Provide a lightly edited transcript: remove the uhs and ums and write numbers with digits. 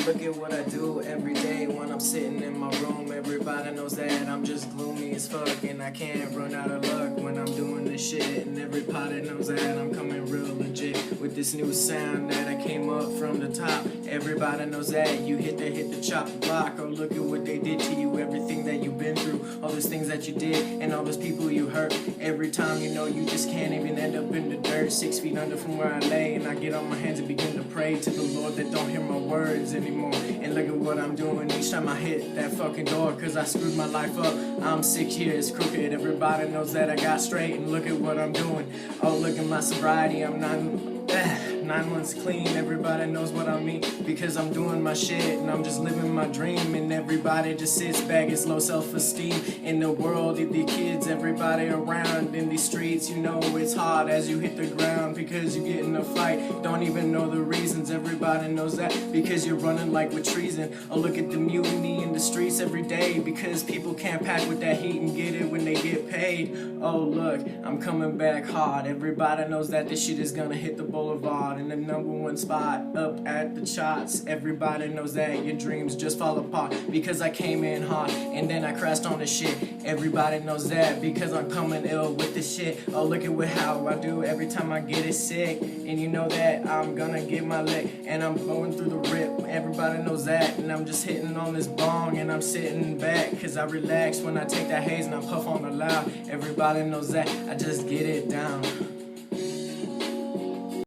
look at what I do every day when I'm sitting in my room. Everybody knows that I'm just gloomy as fuck, and I can't run out of luck when I'm doing this shit. And everybody knows that I'm coming real legit with this new sound that I came up from the top. Everybody knows that you hit the chop block. Oh, look at what they did to you, everything that you've been through, all those things that you did, and all those people you hurt. Every time you know you just can't even end up in the dirt, 6 feet under from where I lay, and I get on my hands and begin to pray to the Lord that don't hear my words anymore. And look at what I'm doing each time I hit that fucking door, cause I screwed my life up. I'm 6 years crooked, everybody knows that I got straight, and look at what I'm doing. Oh, look at my sobriety, I'm 9 months clean. Everybody knows what I mean, because I'm doing my shit and I'm just living my dream. And everybody just sits back, it's low self-esteem in the world, the kids, everybody around in these streets. You know it's hard as you hit the ground, because you get in a fight, don't even know the reasons. Everybody knows that, because you're running like with treason. Oh, look at the mutiny in the streets every day, because people can't pack with that heat and get it when they get paid. Oh look, I'm coming back hard. Everybody knows that this shit is gonna hit the boulevard in the #1 spot up at the charts. Everybody knows that your dreams just fall apart, because I came in hard and then I crashed on the shit. Everybody knows that, because I'm coming ill with this shit. Oh, look at how I do every time I get it sick, and you know that I'm gonna get my lick, and I'm going through the rip. Everybody knows that, and I'm just hitting on this bong and I'm sitting back, cause I relax when I take that haze and I puff on the loud. Everybody knows that I just get it down.